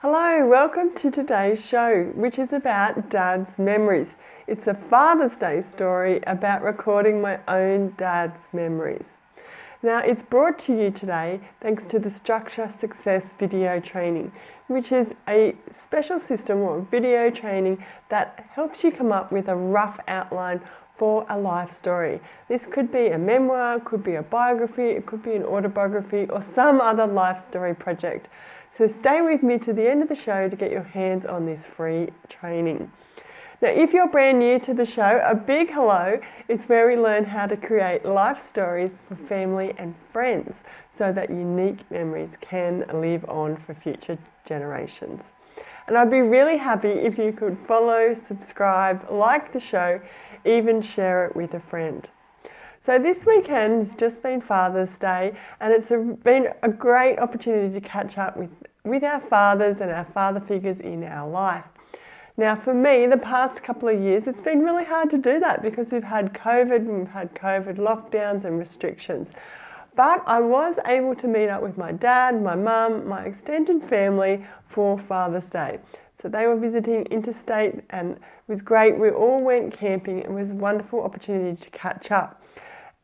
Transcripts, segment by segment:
Hello, welcome to today's show, which is about Dad's memories. It's a Father's Day story about recording my own dad's memories. Now, it's brought to you today thanks to the Structure Success video training, which is a special system or video training that helps you come up with a rough outline for a life story. This could be a memoir, could be a biography, it could be an autobiography or some other life story project. So stay with me to the end of the show to get your hands on this free training. Now, if you're brand new to the show, a big hello. It's where we learn how to create life stories for family and friends so that unique memories can live on for future generations. And I'd be really happy if you could follow, subscribe, like the show, even share it with a friend. So this weekend's just been Father's Day, and it's been a great opportunity to catch up with our fathers and our father figures in our life. Now for me, the past couple of years, it's been really hard to do that because we've had COVID lockdowns and restrictions. But I was able to meet up with my dad, my mum, my extended family for Father's Day. So they were visiting interstate and it was great. We all went camping. It was a wonderful opportunity to catch up.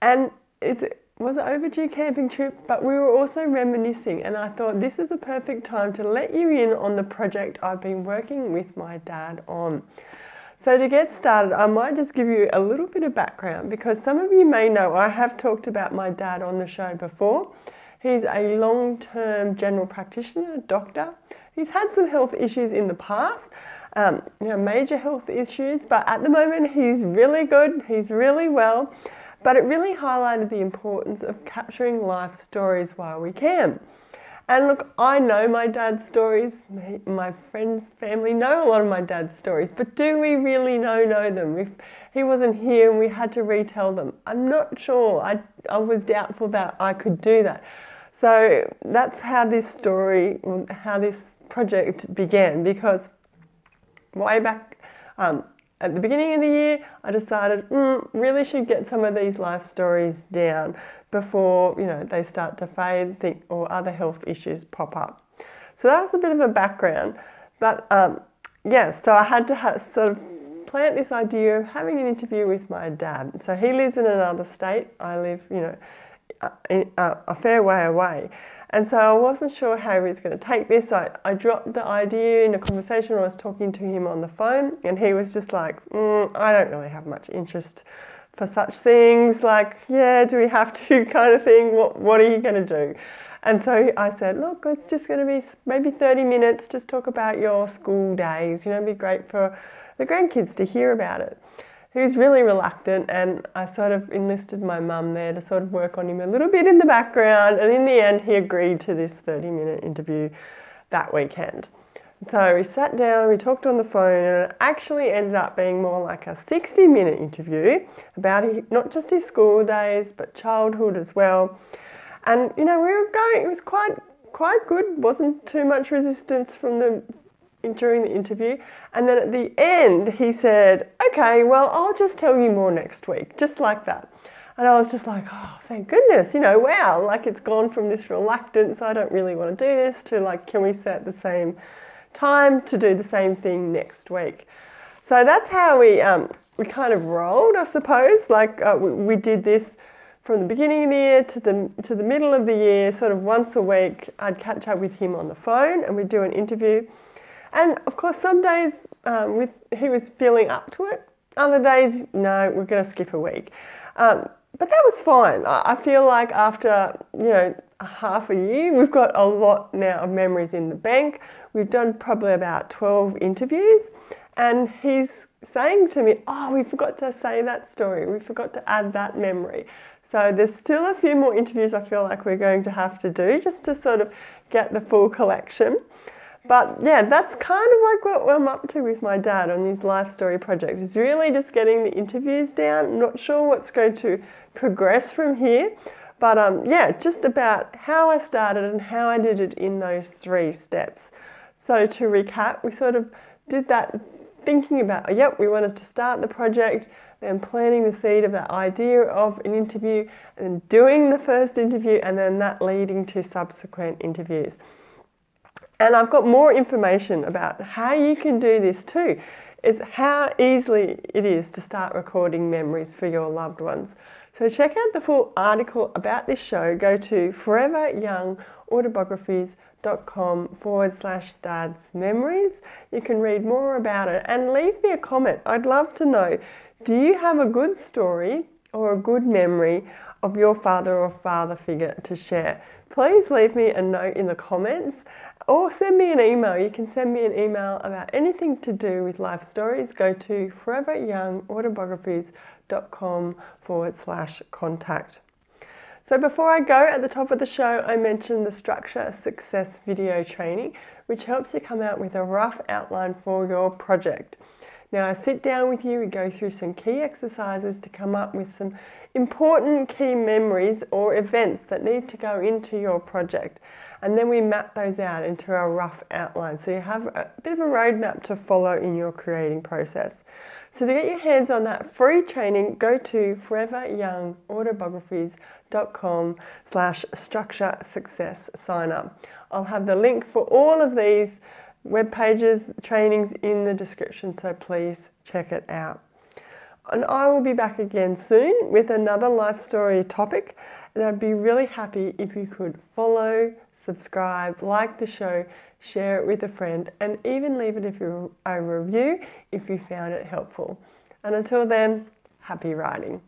And it was an overdue camping trip, but we were also reminiscing, and I thought this is a perfect time to let you in on the project I've been working with my dad on. So to get started, I might just give you a little bit of background because some of you may know I have talked about my dad on the show before. He's a long-term general practitioner, doctor. He's had some health issues in the past, major health issues, but at the moment he's really good, he's really well. But it really highlighted the importance of capturing life stories while we can. And look, I know my dad's stories, my friends, family know a lot of my dad's stories, but do we really know them? If he wasn't here and we had to retell them, I'm not sure. I was doubtful that I could do that. So that's how this project began, because way back at the beginning of the year, I decided really should get some of these life stories down before they start to fade or other health issues pop up. So that was a bit of a background, but so I had to sort of plant this idea of having an interview with my dad. So he lives in another state. I live, a fair way away. And so I wasn't sure how he was going to take this. I dropped the idea in a conversation. I was talking to him on the phone and he was just like, I don't really have much interest for such things. Like, yeah, do we have to kind of thing? What are you going to do? And so I said, look, it's just going to be maybe 30 minutes. Just talk about your school days. It'd be great for the grandkids to hear about it. He was really reluctant, and I sort of enlisted my mum there to sort of work on him a little bit in the background, and in the end he agreed to this 30-minute interview that weekend. So we sat down, we talked on the phone, and it actually ended up being more like a 60-minute interview about not just his school days but childhood as well. And we were going, it was quite good, wasn't too much resistance during the interview. And then at the end he said, okay, well, I'll just tell you more next week, just like that. And I was just like, oh, thank goodness, wow, like it's gone from this reluctance, I don't really want to do this, to like, can we set the same time to do the same thing next week? So that's how we kind of rolled, I suppose. Like we did this from the beginning of the year to the middle of the year, sort of once a week. I'd catch up with him on the phone and we'd do an interview. And of course, some days he was feeling up to it. Other days, no, we're going to skip a week. But that was fine. I feel like after a half a year, we've got a lot now of memories in the bank. We've done probably about 12 interviews, and he's saying to me, "Oh, we forgot to say that story. We forgot to add that memory." So there's still a few more interviews I feel like we're going to have to do just to sort of get the full collection. But yeah, that's kind of like what I'm up to with my dad on his life story project. It's really just getting the interviews down. I'm not sure what's going to progress from here. But just about how I started and how I did it in those 3 steps. So to recap, we sort of did that thinking about, we wanted to start the project, then planting the seed of that idea of an interview, and then doing the first interview, and then that leading to subsequent interviews. And I've got more information about how you can do this too. It's how easily it is to start recording memories for your loved ones. So check out the full article about this show. Go to foreveryoungautobiographies.com/dad's memories. You can read more about it and leave me a comment. I'd love to know, do you have a good story or a good memory of your father or father figure to share? Please leave me a note in the comments or send me an email. You can send me an email about anything to do with life stories. Go to foreveryoungautobiographies.com/contact. So before I go, at the top of the show, I mentioned the Structure Success video training, which helps you come out with a rough outline for your project. Now I sit down with you, we go through some key exercises to come up with some important key memories or events that need to go into your project. And then we map those out into a rough outline. So you have a bit of a roadmap to follow in your creating process. So to get your hands on that free training, go to foreveryoungautobiographies.com/structure success sign up. I'll have the link for all of these web pages, trainings in the description, so please check it out. And I will be back again soon with another life story topic, and I'd be really happy if you could follow, subscribe, like the show, share it with a friend, and even leave it a review if you found it helpful. And until then, happy writing.